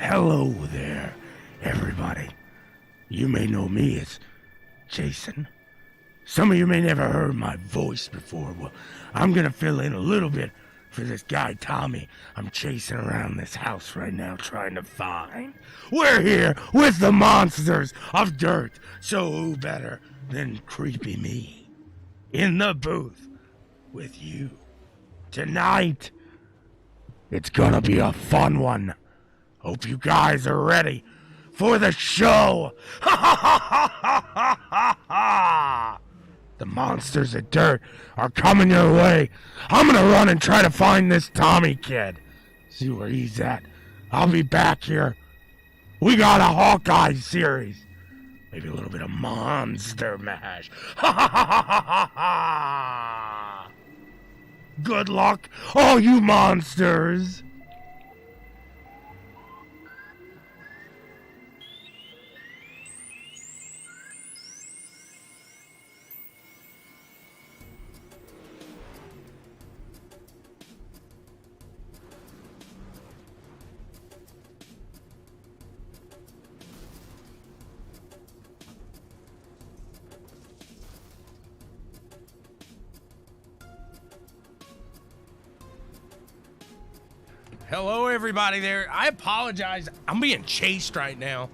Hello there, everybody. You may know me as Jason. Some of you may never heard my voice before. Well, I'm gonna fill in a little bit for this guy Tommy I'm chasing around this house right now trying to find. We're here with the monsters of dirt, so who better than creepy me in the booth with you tonight. It's gonna be a fun one. Hope you guys are ready for the show. Ha ha ha ha ha ha ha! The monsters of dirt are coming your way. I'm gonna run and try to find this Tommy kid. See where he's at. I'll be back here. We got a Hawkeye series. Maybe a little bit of Monster Mash. Ha ha ha ha ha ha! Good luck, all you monsters. Hello, everybody there. I apologize. I'm being chased right now.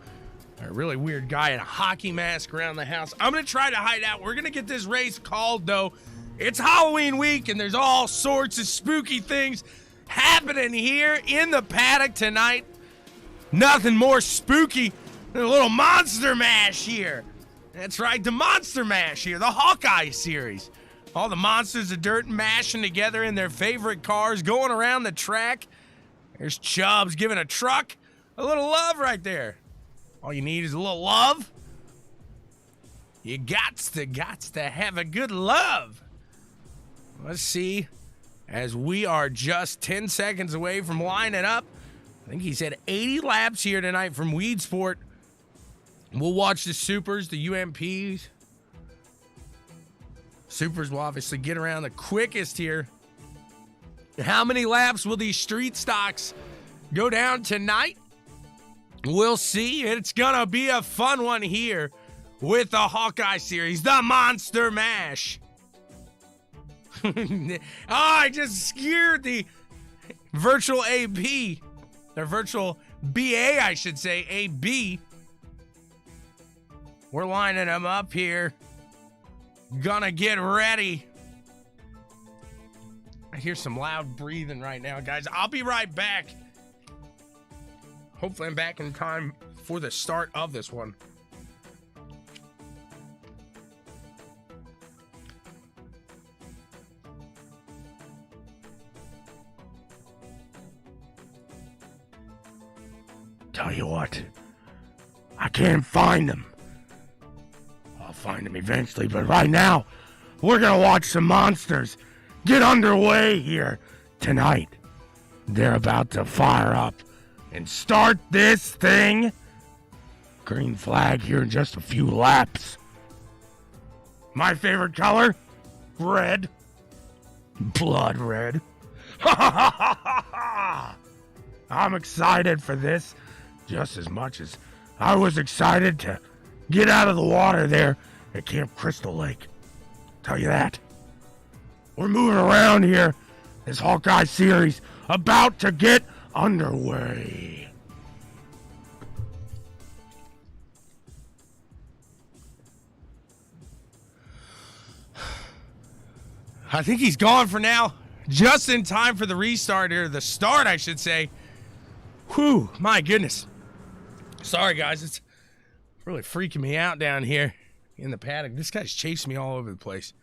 A really weird guy in a hockey mask around the house. I'm going to try to hide out. We're going to get this race called, though. It's Halloween week, and there's all sorts of spooky things happening here in the paddock tonight. Nothing more spooky than a little Monster Mash here. That's right, the Monster Mash here, the Hawkeye series. All the monsters of dirt mashing together in their favorite cars, going around the track. There's Chubbs giving a truck a little love right there. All you need is a little love. You gots to have a good love. Let's see. As we are just 10 seconds away from lining up. I think he said 80 laps here tonight from Weed Sport. We'll watch the Supers, the UMPs. Supers will obviously get around the quickest here. How many laps will these street stocks go down tonight? We'll see. It's gonna be a fun one here with the Hawkeye series, the Monster Mash. I just scared the virtual AB, or virtual BA, I should say, AB. We're lining them up here. Gonna get ready. I hear some loud breathing right now, guys. I'll be right back. Hopefully I'm back in time for the start of this one. Tell you what, I can't find them. I'll find them eventually, but right now, we're gonna watch some monsters get underway here tonight. They're about to fire up and start this thing. Green flag here in just a few laps. My favorite color? Red. Blood red. I'm excited for this just as much as I was excited to get out of the water there at Camp Crystal Lake. Tell you that. We're moving around here. This Hawkeye series about to get underway. I think he's gone for now. Just in time for the restart here. The start, I should say. Whew, my goodness. Sorry, guys. It's really freaking me out down here in the paddock. This guy's chasing me all over the place.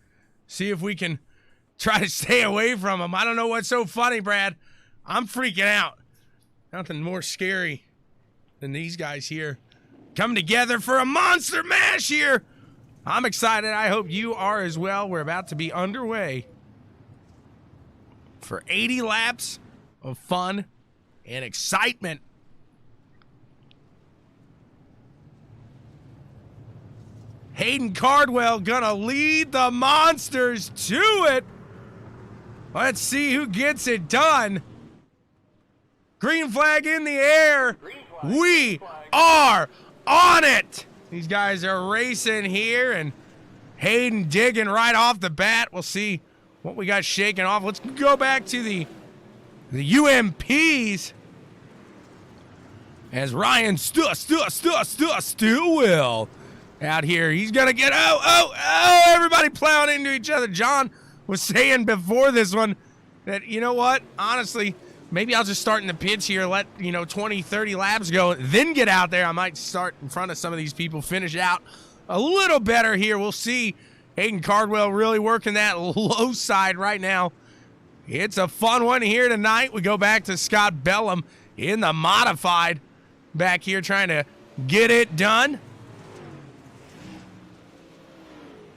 See if we can try to stay away from him. I don't know what's so funny, Brad. I'm freaking out. Nothing more scary than these guys here coming together for a Monster Mash here. I'm excited. I hope you are as well. We're about to be underway for 80 laps of fun and excitement. Hayden Cardwell gonna lead the monsters to it. Let's see who gets it done. Green flag in the air. We are on it. These guys are racing here, and Hayden digging right off the bat. We'll see what we got shaking off. Let's go back to the UMPs. As Ryan Stillwell out here. He's going to get, everybody plowing into each other. John was saying before this one that, you know what, honestly, maybe I'll just start in the pits here, let, 20, 30 laps go, then get out there. I might start in front of some of these people, finish out a little better here. We'll see. Hayden Cardwell really working that low side right now. It's a fun one here tonight. We go back to Scott Bellum in the modified back here trying to get it done.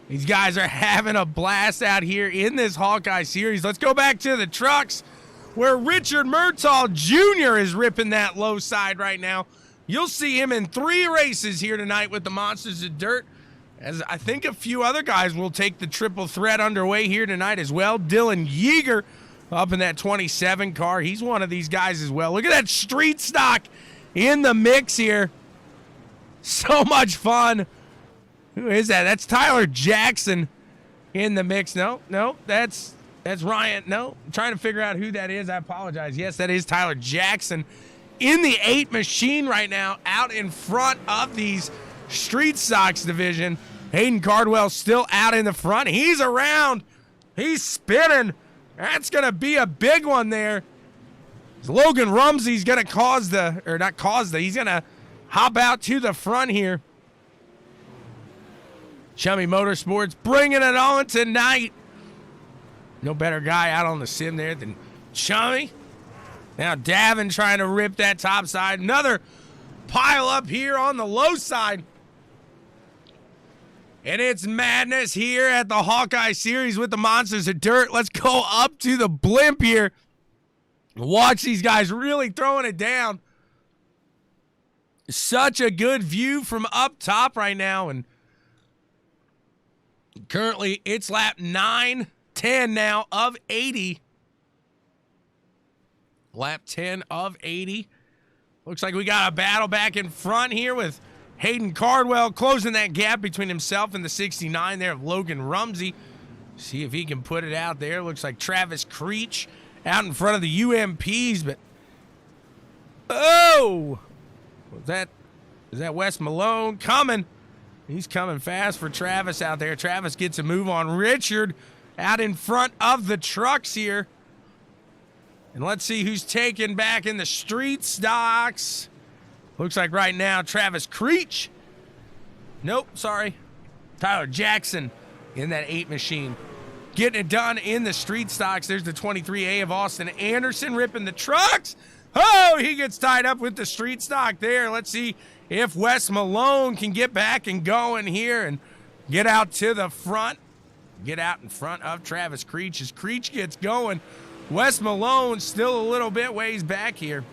These guys are having a blast out here in this Hawkeye series. Let's go back to the trucks where Richard Murtaugh Jr. is ripping that low side right now. You'll see him in 3 races here tonight with the Monsters of Dirt, as I think a few other guys will take the triple threat underway here tonight as well. Dylan Yeager up in that 27 car. He's one of these guys as well. Look at that street stock in the mix here. So much fun. Who is that? That's Tyler Jackson in the mix. No, that's Ryan. No, I'm trying to figure out who that is. I apologize. Yes, that is Tyler Jackson in the 8 machine right now, out in front of these street stocks division. Hayden Cardwell still out in the front. He's around. He's spinning. That's going to be a big one there. Logan Rumsey's going to he's going to hop out to the front here. Chummy Motorsports bringing it on tonight. No better guy out on the sim there than Chummy. Now Davin trying to rip that top side. Another pile up here on the low side. And it's madness here at the Hawkeye Series with the Monsters of Dirt. Let's go up to the blimp here. Watch these guys really throwing it down. Such a good view from up top right now. And currently it's lap 9, 10 now of 80. Lap 10 of 80. Looks like we got a battle back in front here with Hayden Cardwell closing that gap between himself and the 69 there of Logan Rumsey. See if he can put it out there. Looks like Travis Creech out in front of the UMPs, but is that Wes Malone coming? He's coming fast for Travis out there. Travis gets a move on Richard out in front of the trucks here. And let's see who's taking back in the street stocks. Looks like right now Travis Creech. Nope, sorry. Tyler Jackson in that 8 machine. Getting it done in the street stocks. There's the 23A of Austin Anderson ripping the trucks. Oh, he gets tied up with the street stock there. Let's see if Wes Malone can get back and going here and get out to the front. Get out in front of Travis Creech. As Creech gets going, Wes Malone still a little bit ways back here.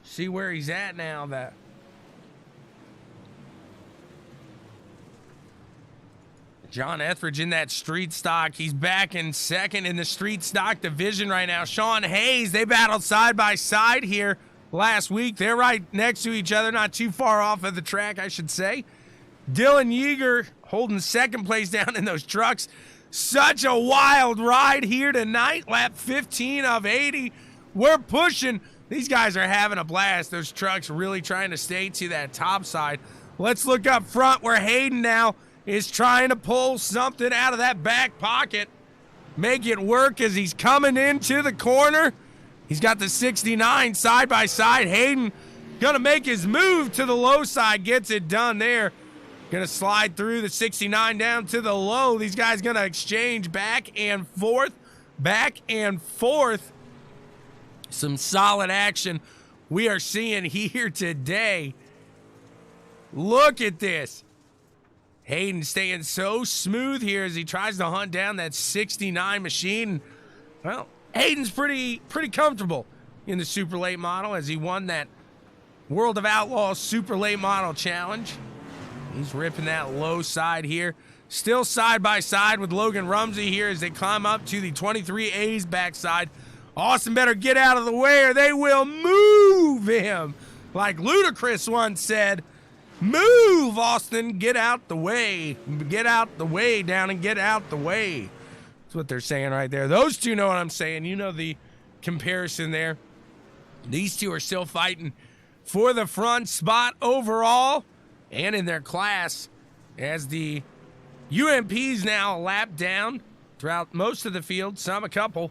See where he's at now. That John Etheridge in that street stock. He's back in second in the street stock division right now. Sean Hayes, they battled side by side here last week. They're right next to each other, not too far off of the track, I should say. Dylan Yeager holding second place down in those trucks. Such a wild ride here tonight. Lap 15 of 80. We're pushing. These guys are having a blast. Those trucks really trying to stay to that top side. Let's look up front where Hayden now is trying to pull something out of that back pocket. Make it work as he's coming into the corner. He's got the 69 side by side. Hayden gonna make his move to the low side. Gets it done there. Gonna slide through the 69 down to the low. These guys gonna exchange back and forth. Back and forth. Some solid action we are seeing here today. Look at this. Hayden staying so smooth here as he tries to hunt down that 69 machine. Well, Hayden's pretty comfortable in the super late model as he won that World of Outlaws super late model challenge. He's ripping that low side here. Still side by side with Logan Rumsey here as they climb up to the 23A's backside. Austin better get out of the way or they will move him. Like Ludacris once said, move, Austin, get out the way. Get out the way, down and get out the way. That's what they're saying right there. Those two know what I'm saying. You know the comparison there. These two are still fighting for the front spot overall and in their class as the UMP's now a lap down throughout most of the field, some a couple.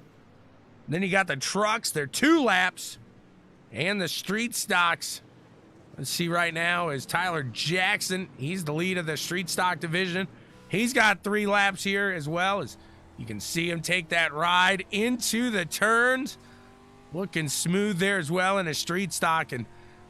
Then you got the trucks, they're 2 laps, and the street stocks. Let's see right now is Tyler Jackson. He's the lead of the street stock division. He's got 3 laps here as well, as you can see him take that ride into the turns. Looking smooth there as well in a street stock. And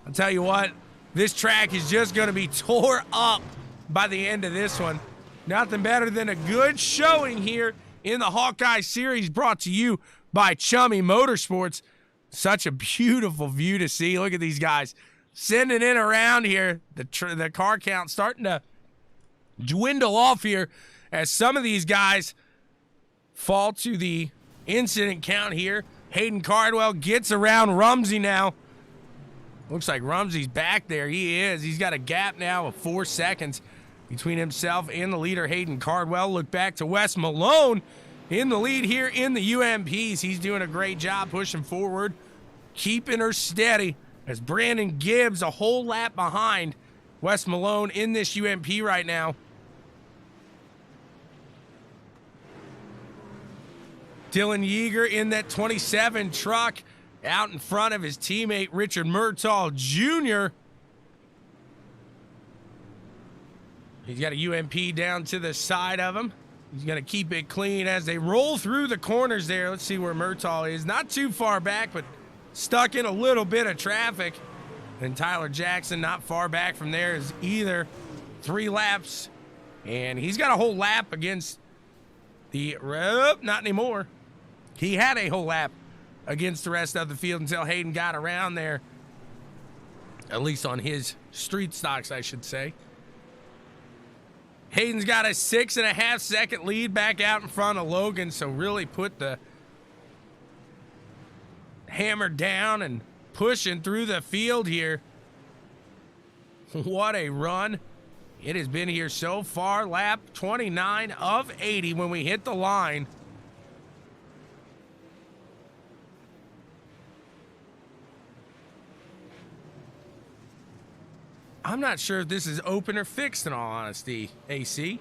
I'll tell you what, this track is just going to be tore up by the end of this one. Nothing better than a good showing here in the Hawkeye Series, brought to you by Chummy Motorsports. Such a beautiful view to see. Look at these guys sending in around here. The car count starting to dwindle off here as some of these guys fall to the incident count here. Hayden Cardwell gets around Rumsey now. Looks like Rumsey's back there. He is. He's got a gap now of 4 seconds between himself and the leader, Hayden Cardwell. Look back to Wes Malone in the lead here in the UMPs. He's doing a great job pushing forward, keeping her steady as Brandon Gibbs a whole lap behind Wes Malone in this UMP right now. Dylan Yeager in that 27 truck out in front of his teammate Richard Murtaugh Jr. He's got a UMP down to the side of him. He's going to keep it clean as they roll through the corners there. Let's see where Murtaugh is. Not too far back, but stuck in a little bit of traffic. And Tyler Jackson not far back from there is either. 3 laps. And he's got a whole lap against the... not anymore. He had a whole lap against the rest of the field until Hayden got around there. At least on his street stocks, I should say. Hayden's got a 6.5 second lead back out in front of Logan, so really put the hammer down and pushing through the field here. What a run it has been here so far. Lap 29 of 80 when we hit the line. I'm not sure if this is open or fixed, in all honesty, AC.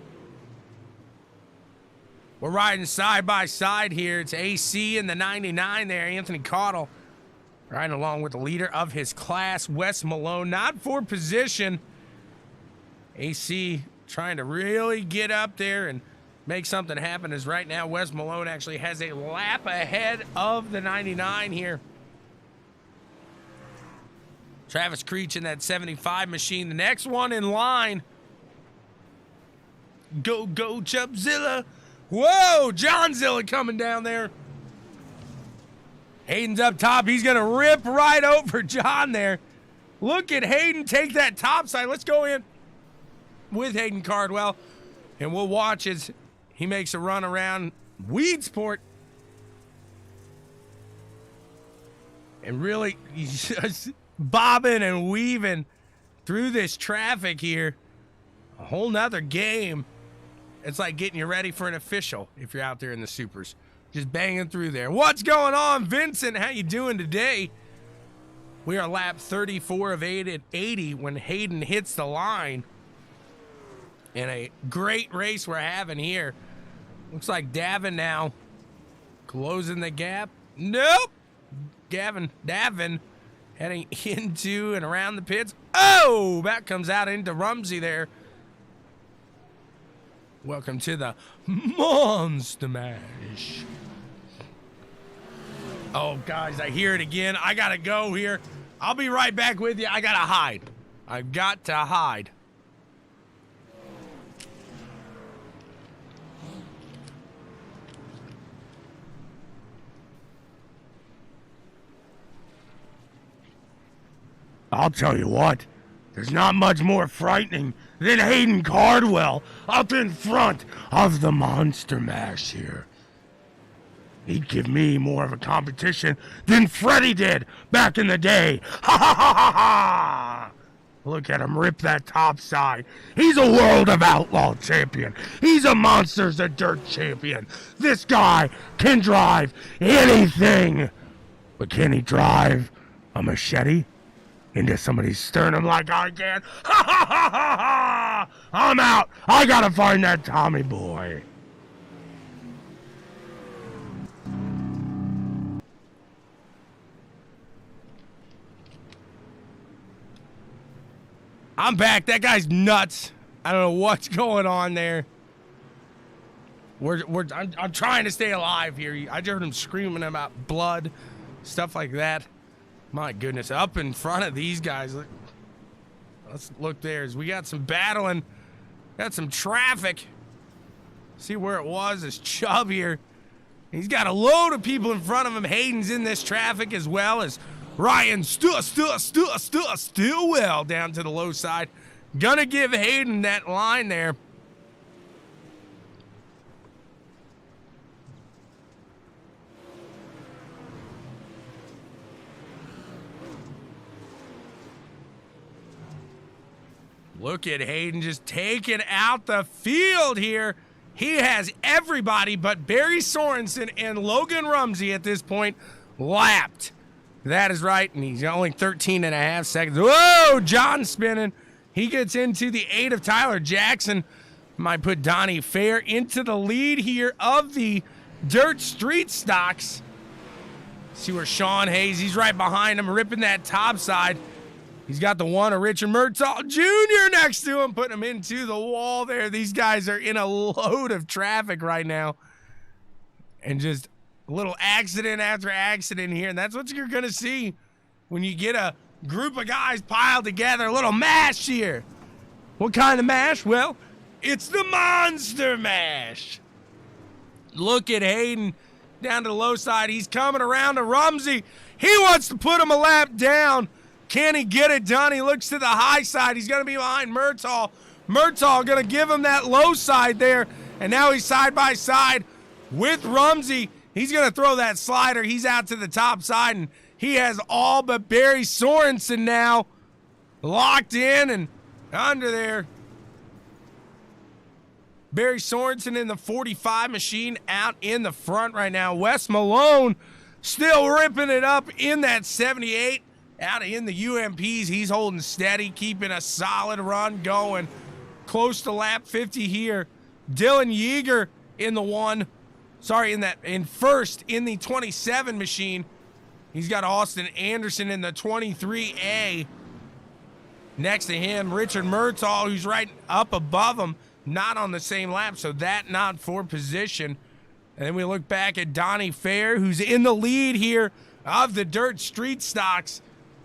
We're riding side by side here. It's AC in the 99 there, Anthony Caudle, riding along with the leader of his class, Wes Malone. Not for position. AC trying to really get up there and make something happen, as right now Wes Malone actually has a lap ahead of the 99 here. Travis Creech in that 75 machine. The next one in line. Go, go, Chubzilla. Whoa, Johnzilla coming down there. Hayden's up top. He's going to rip right over John there. Look at Hayden take that top side. Let's go in with Hayden Cardwell, and we'll watch as he makes a run around Weedsport. And really, he's just bobbing and weaving through this traffic here. A whole nother game. It's like getting you ready for an official if you're out there in the supers. Just banging through there. What's going on, Vincent? How you doing today? We are lap 34 of 80 when Hayden hits the line. And a great race we're having here. Looks like Davin now closing the gap. Nope. Davin heading into and around the pits. Oh, that comes out into Rumsey there. Welcome to the Monster Mash. Oh, guys, I hear it again. I got to go here. I'll be right back with you. I got to hide. I've got to hide. I'll tell you what, there's not much more frightening than Hayden Cardwell up in front of the Monster Mash here. he'd give me more of a competition than Freddie did back in the day. Ha ha ha ha ha! Look at him rip that top side. He's a World of Outlaw champion. He's a Monsters of Dirt champion. This guy can drive anything. But can he drive a machete into somebody's sternum like I can? Ha ha ha ha ha! I'm out. I gotta find that Tommy boy. I'm back. That guy's nuts. I don't know what's going on there. I'm trying to stay alive here. I just heard him screaming about blood, stuff like that. My goodness, up in front of these guys. Let's look there. We got some battling. Got some traffic. See where it was. It's Chubb here. He's got a load of people in front of him. Hayden's in this traffic as well as Ryan Stillwell down to the low side. Gonna give Hayden that line there. Look at Hayden just taking out the field here. He has everybody but Barry Sorensen and Logan Rumsey at this point lapped. That is right, and he's only 13 and a half seconds. Whoa, John spinning. He gets into the 8 of Tyler Jackson. Might put Donnie Fair into the lead here of the Dirt Street Stocks. See where Sean Hayes, he's right behind him, ripping that top side. He's got the one of Richard Murtaugh Jr. next to him, putting him into the wall there. These guys are in a load of traffic right now. And just a little accident after accident here. And that's what you're going to see when you get a group of guys piled together. A little mash here. What kind of mash? Well, it's the Monster Mash. Look at Hayden down to the low side. He's coming around to Rumsey. He wants to put him a lap down. Can he get it done? He looks to the high side. He's going to be behind Murtaugh. Murtaugh going to give him that low side there. And now he's side by side with Rumsey. He's going to throw that slider. He's out to the top side. And he has all but Barry Sorensen now locked in and under there. Barry Sorensen in the 45 machine out in the front right now. Wes Malone still ripping it up in that 78. Out in the UMPs, he's holding steady, keeping a solid run going. Close to lap 50 here. Dylan Yeager in the in first in the 27 machine. He's got Austin Anderson in the 23A. Next to him, Richard Murtaugh, who's right up above him, not on the same lap, so that not for position. And then we look back at Donnie Fair, who's in the lead here of the Dirt Street Stocks.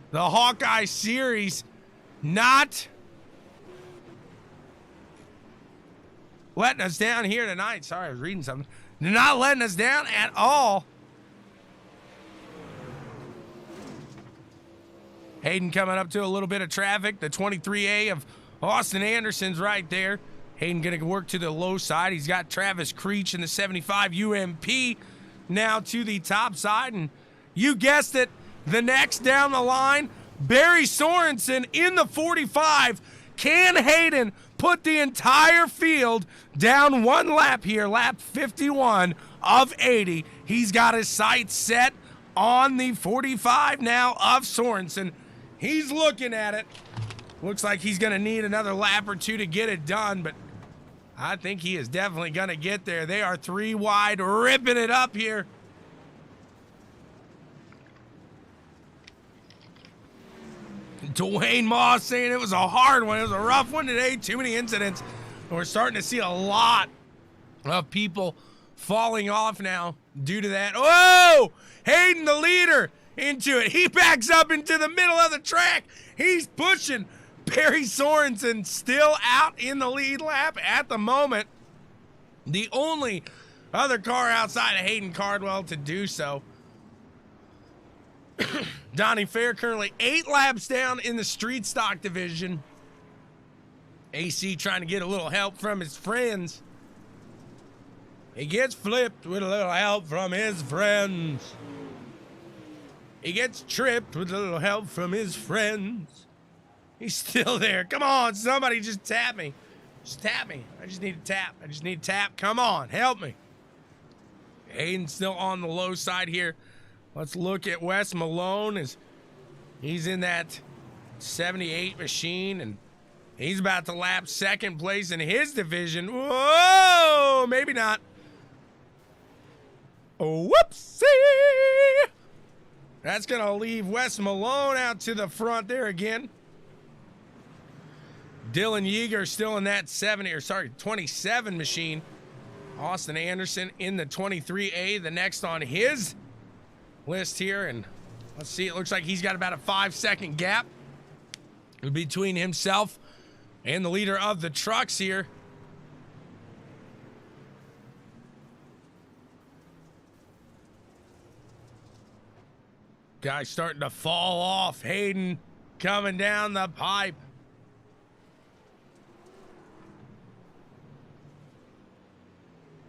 The Hawkeye Series not letting us down here tonight. Sorry, I was reading something. They're not letting us down at all. Hayden coming up to a little bit of traffic. The 23A of Austin Anderson's right there. Hayden going to work to the low side. He's got Travis Creech in the 75 UMP now to the top side. And you guessed it, the next down the line, Barry Sorensen in the 45. Can Hayden put the entire field down one lap here, lap 51 of 80? He's got his sights set on the 45 now of Sorensen. He's looking at it. Looks like he's going to need another lap or two to get it done, but I think he is definitely going to get there. They are 3 wide, ripping it up here. Dwayne Moss saying it was a hard one. It was a rough one today. Too many incidents. We're starting to see a lot of people falling off now due to that. Oh, Hayden, the leader, into it. He backs up into the middle of the track. He's pushing. Barry Sorensen still out in the lead lap at the moment. The only other car outside of Hayden Cardwell to do so. Donnie Fair currently 8 laps down in the street stock division. AC trying to get a little help from his friends. He gets flipped with a little help from his friends. He gets tripped with a little help from his friends. He's still there. Come on, somebody just tap me. Just tap me. I just need a tap. I just need a tap. Come on, help me. Hayden's still on the low side here. Let's look at Wes Malone as he's in that 78 machine, and he's about to lap second place in his division. Whoa, maybe not. Whoopsie! That's going to leave Wes Malone out to the front there again. Dylan Yeager still in that 27 machine. Austin Anderson in the 23A, the next on his list here. And let's see, it looks like he's got about a 5-second gap between himself and the leader of the trucks here. Guy starting to fall off. Hayden coming down the pipe.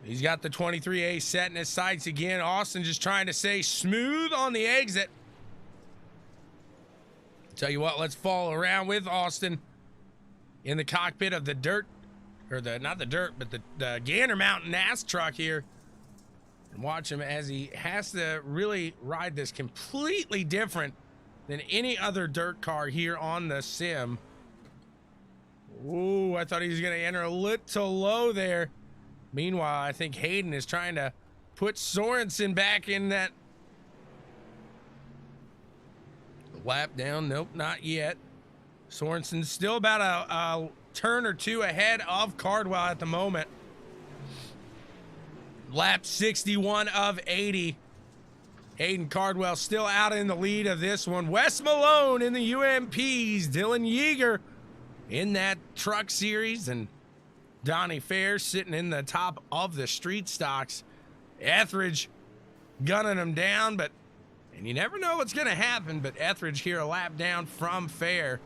He's got the 23A set in his sights again. Austin just trying to stay smooth on the exit. Tell you what, let's follow around with Austin in the cockpit of the dirt, or not the dirt, but the Gander Mountain NAS truck here. And watch him as he has to really ride this completely different than any other dirt car here on the sim. Ooh, I thought he was going to enter a little low there. Meanwhile, I think Hayden is trying to put Sorensen back in that lap down. Nope, not yet. Sorensen's still about a turn or two ahead of Cardwell at the moment. Lap 61 of 80. Hayden Cardwell still out in the lead of this one. Wes Malone in the UMPs. Dylan Yeager in that truck series, and Donnie Fair sitting in the top of the street stocks. Etheridge gunning him down, and you never know what's going to happen, but Etheridge here a lap down from Fair.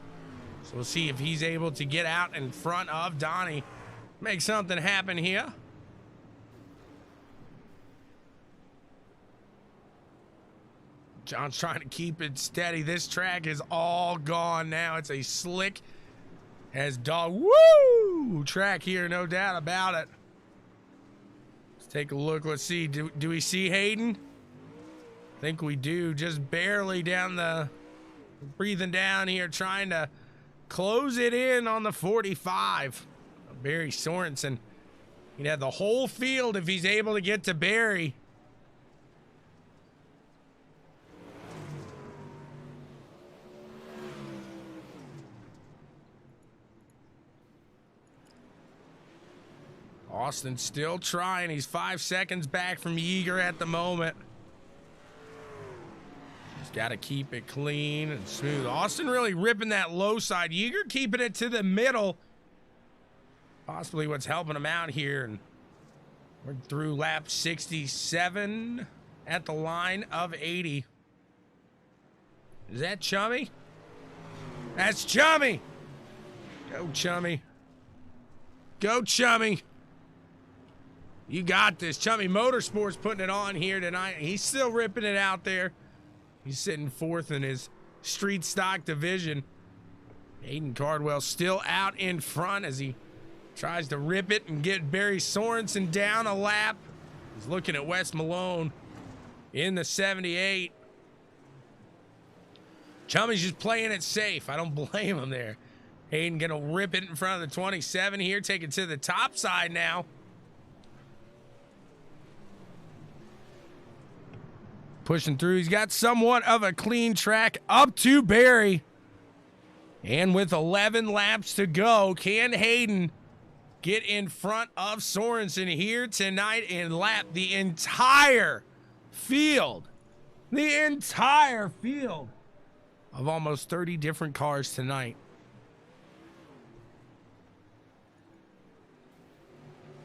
So we'll see if he's able to get out in front of Donnie. Make something happen here. John's trying to keep it steady. This track is all gone now. It's a slick as dog woo track here, no doubt about it. Let's take a look. Let's see. Do we see Hayden? I think we do. Just barely down the breathing down here, trying to close it in on the 45. Barry Sorensen. He'd have the whole field if he's able to get to Barry. Austin still trying. He's 5 seconds back from Yeager at the moment. Just got to keep it clean and smooth. Austin really ripping that low side. Yeager keeping it to the middle. Possibly what's helping him out here. And we're through lap 67 at the line of 80. Is that Chummy? That's Chummy. Go, Chummy. Go, Chummy. You got this. Chummy Motorsports putting it on here tonight. He's still ripping it out there. He's sitting fourth in his street stock division. Hayden Cardwell still out in front as he tries to rip it and get Barry Sorensen down a lap. He's looking at Wes Malone in the 78. Chummy's just playing it safe. I don't blame him there. Hayden gonna rip it in front of the 27 here. Take it to the top side now. Pushing through. He's got somewhat of a clean track up to Barry. And with 11 laps to go, can Hayden get in front of Sorensen here tonight and lap the entire field? The entire field of almost 30 different cars tonight.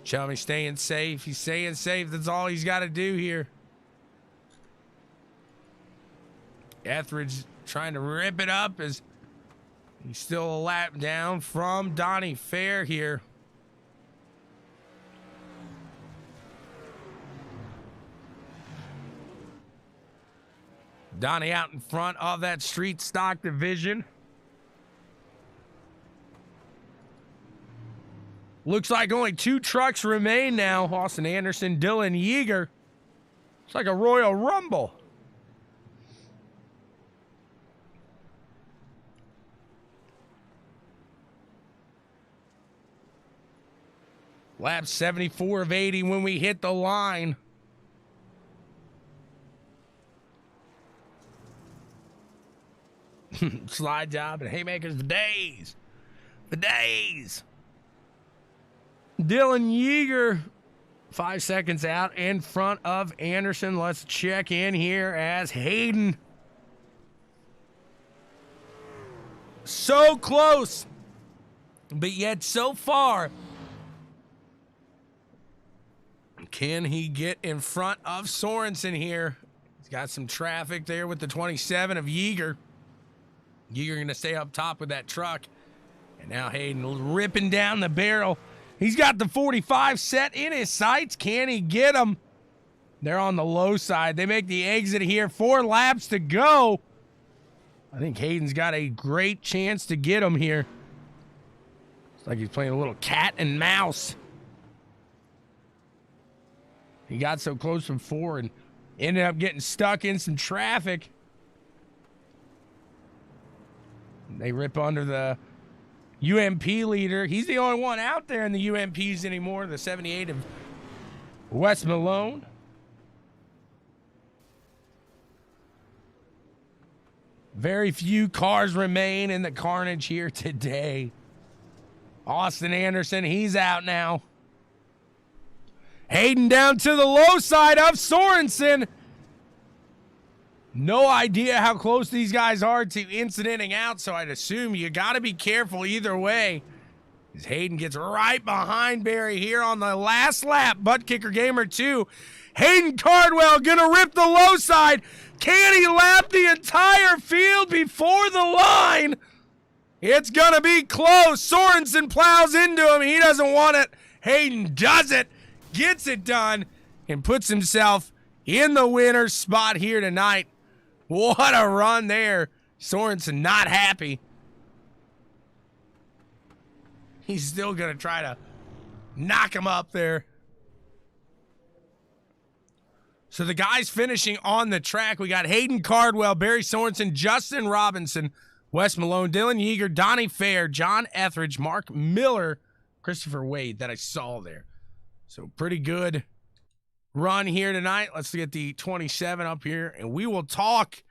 Chummy staying safe. He's staying safe. That's all he's got to do here. Etheridge trying to rip it up as he's still a lap down from Donnie Fair here. Donnie out in front of that street stock division. Looks like only 2 trucks remain now. Austin Anderson, Dylan Yeager. It's like a Royal Rumble. Lap 74 of 80 when we hit the line. Slide job and haymakers for days. For days. Dylan Yeager, 5 seconds out in front of Anderson. Let's check in here as Hayden. So close, but yet so far. Can he get in front of Sorensen here? He's got some traffic there with the 27 of Yeager. Yeager going to stay up top with that truck. And now Hayden ripping down the barrel. He's got the 45 set in his sights. Can he get them? They're on the low side. They make the exit here. 4 laps to go. I think Hayden's got a great chance to get him here. It's like he's playing a little cat and mouse. He got so close from 4 and ended up getting stuck in some traffic. They rip under the UMP leader. He's the only one out there in the UMPs anymore, the 78 of Wes Malone. Very few cars remain in the carnage here today. Austin Anderson, he's out now. Hayden down to the low side of Sorensen. No idea how close these guys are to incidenting out, so I'd assume you got to be careful either way. As Hayden gets right behind Barry here on the last lap. ButtKicker Gamer 2. Hayden Cardwell gonna rip the low side. Can he lap the entire field before the line? It's gonna be close. Sorensen plows into him. He doesn't want it. Hayden does it. Gets it done and puts himself in the winner's spot here tonight. What a run there. Sorensen not happy. He's still going to try to knock him up there. So the guys finishing on the track, we got Hayden Cardwell, Barry Sorensen, Justin Robinson, Wes Malone, Dylan Yeager, Donnie Fair, John Etheridge, Mark Miller, Christopher Wade that I saw there. So pretty good run here tonight. Let's get the 27 up here, and we will talk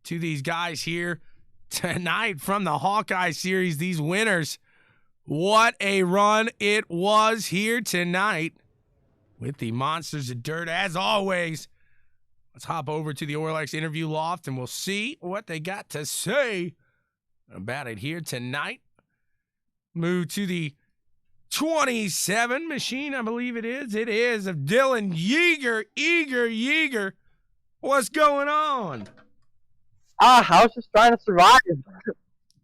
to these guys here tonight from the Hawkeye series, these winners. What a run it was here tonight with the Monsters of Dirt. As always, let's hop over to the Auralex interview loft, and we'll see what they got to say about it here tonight. Move to the 27 machine, I believe it is. It is of Dylan Yeager. Yeager. What's going on? I was just trying to survive.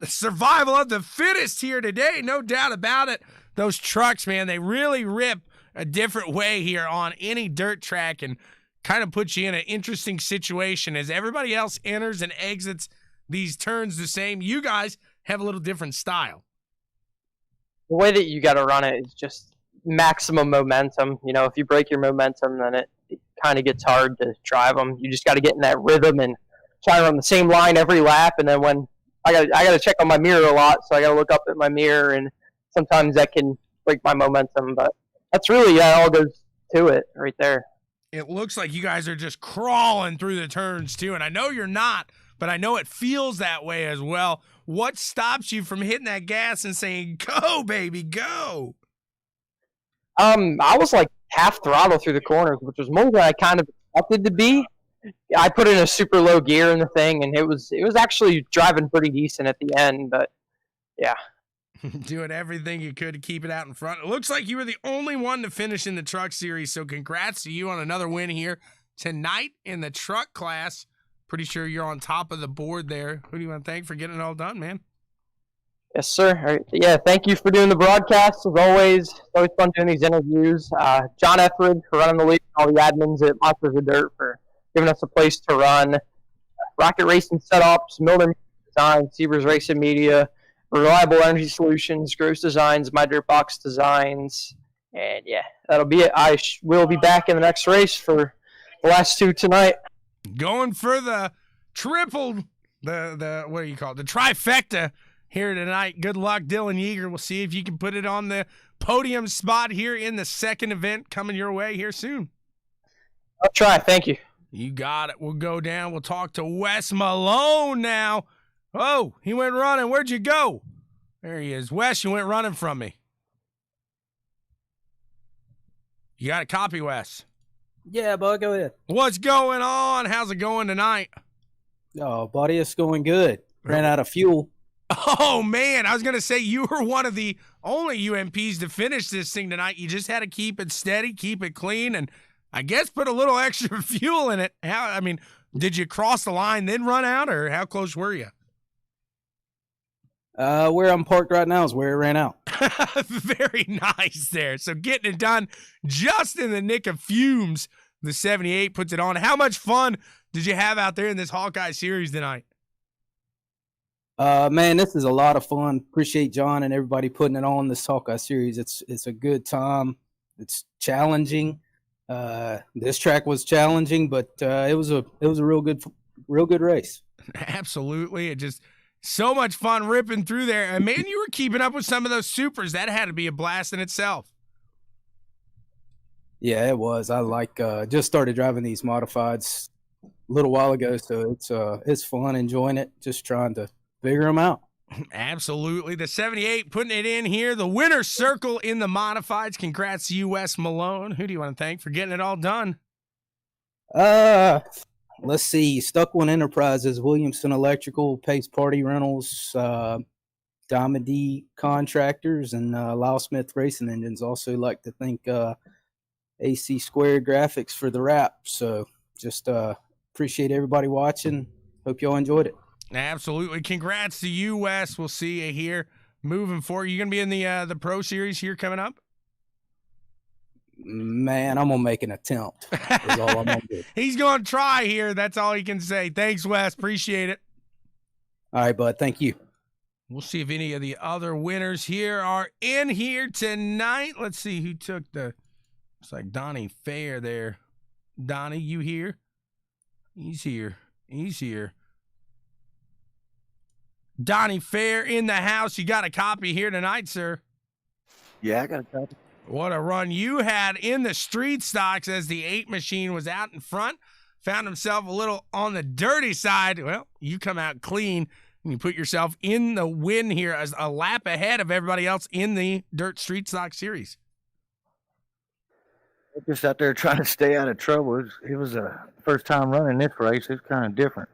The survival of the fittest here today, no doubt about it. Those trucks, man, they really rip a different way here on any dirt track and kind of puts you in an interesting situation as everybody else enters and exits these turns the same. You guys have a little different style. The way that you got to run it is just maximum momentum. You know, if you break your momentum, then it kind of gets hard to drive them. You just got to get in that rhythm and try to run the same line every lap. And then when I got to check on my mirror a lot, so I got to look up at my mirror, and sometimes that can break my momentum. But that's really all goes to it right there. It looks like you guys are just crawling through the turns too, and I know you're not, but I know it feels that way as well. What stops you from hitting that gas and saying, "Go, baby, go"? I was like half throttle through the corners, which was more than I kind of expected to be. I put in a super low gear in the thing, and it was actually driving pretty decent at the end. But yeah, doing everything you could to keep it out in front. It looks like you were the only one to finish in the truck series, so congrats to you on another win here tonight in the truck class. Pretty sure you're on top of the board there. Who do you want to thank for getting it all done, man? Yes, sir. All right. Yeah, thank you for doing the broadcast. As always, it's always fun doing these interviews. John Etheridge for running the league, all the admins at Monsters of Dirt for giving us a place to run. Rocket Racing Setups, Milner Design, Abruzzi Racing Media, Reliable Energy Solutions, Gross Designs, My Dirt Box Designs, and yeah, that'll be it. I will be back in the next race for the last 2 tonight. Going for the triple, the what do you call it? The trifecta here tonight. Good luck, Dylan Yeager. We'll see if you can put it on the podium spot here in the second event coming your way here soon. I'll try. Thank you. You got it. We'll go down. We'll talk to Wes Malone now. Oh, he went running. Where'd you go? There he is. Wes, you went running from me. You got a copy, Wes? Yeah, bud, go ahead. What's going on? How's it going tonight? Oh, buddy, it's going good. Ran out of fuel. Oh, man. I was going to say you were one of the only UMPs to finish this thing tonight. You just had to keep it steady, keep it clean, and I guess put a little extra fuel in it. Did you cross the line then run out, or how close were you? Where I'm parked right now is where it ran out. Very nice there. So getting it done just in the nick of fumes. The 78 puts it on. How much fun did you have out there in this Hawkeye series tonight? Man, this is a lot of fun. Appreciate John and everybody putting it on this Hawkeye series. It's a good time. It's challenging. This track was challenging, but it was a real good race. Absolutely. It just so much fun ripping through there. And man, you were keeping up with some of those supers. That had to be a blast in itself. Yeah, it was. I just started driving these modifieds a little while ago, so it's fun, enjoying it, just trying to figure them out. Absolutely. The 78 putting it in here. The winner's circle in the modifieds. Congrats to you, Wes Malone. Who do you want to thank for getting it all done? Let's see. Stuck One Enterprises, Williamson Electrical, Pace Party Rentals, Diamond D Contractors, and Lyle Smith Racing Engines. Also like to thank AC Squared Graphics for the wrap. So just appreciate everybody watching. Hope y'all enjoyed it. Absolutely. Congrats to you, Wes. We'll see you here moving forward. You going to be in the Pro Series here coming up? Man, I'm going to make an attempt. Is all I'm going to do. He's going to try here. That's all he can say. Thanks, Wes. Appreciate it. All right, bud. Thank you. We'll see if any of the other winners here are in here tonight. Let's see who took it's like Donnie Fair there. Donnie, you here? He's here. He's here. Donnie Fair in the house. You got a copy here tonight, sir. Yeah, I got a copy. What a run you had in the street stocks as the 8 machine was out in front. Found himself a little on the dirty side. Well, you come out clean and you put yourself in the win here as a lap ahead of everybody else in the Dirt Street Stock Series. Just out there trying to stay out of trouble. It was a first time running this race. It's kind of different.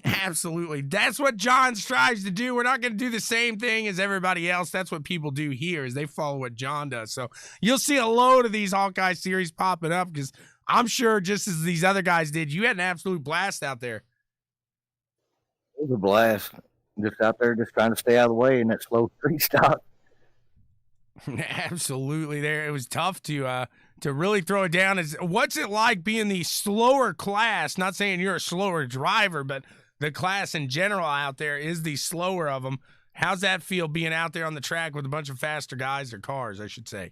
Absolutely. That's what John strives to do. We're not going to do the same thing as everybody else. That's what people do here is they follow what John does. So you'll see a load of these Hawkeye series popping up because I'm sure just as these other guys did, you had an absolute blast out there. It was a blast. Just out there just trying to stay out of the way in that slow street stock. Absolutely. There, it was tough to really throw it down. What's it like being the slower class? Not saying you're a slower driver, but the class in general out there is the slower of them. How's that feel being out there on the track with a bunch of faster guys or cars, I should say?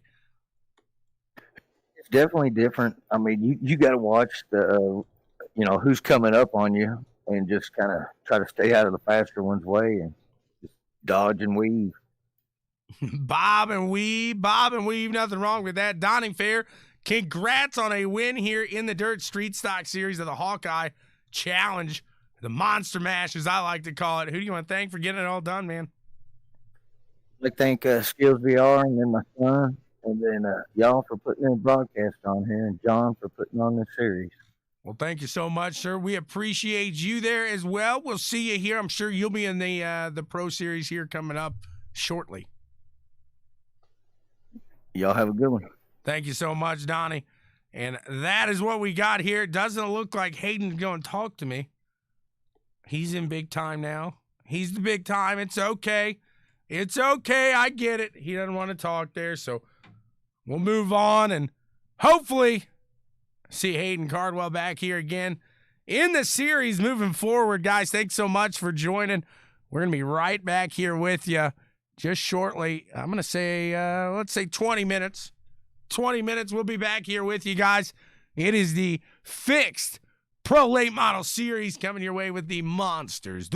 It's definitely different. I mean, you got to watch who's coming up on you and just kind of try to stay out of the faster one's way and just dodge and weave. Bob and weave, nothing wrong with that. Donnie Fair, congrats on a win here in the Dirt Street Stock Series of the Hawkeye Challenge, the Monster Mash, as I like to call it. Who do you want to thank for getting it all done, man? I'd like to thank Skills VR and then my son, and then y'all for putting in a broadcast on here, and John for putting on this series. Well, thank you so much, sir. We appreciate you there as well. We'll see you here. I'm sure you'll be in the Pro Series here coming up shortly. Y'all have a good one. Thank you so much, Donnie. And that is what we got here. It doesn't look like Hayden's going to talk to me. He's in big time now. He's the big time. It's okay. It's okay. I get it. He doesn't want to talk there, so we'll move on and hopefully see Hayden Cardwell back here again in the series moving forward, guys. Thanks so much for joining. We're going to be right back here with you just shortly. I'm going to say, let's say 20 minutes. 20 minutes, we'll be back here with you guys. It is the Fixed Pro Late Model Series coming your way with the monsters.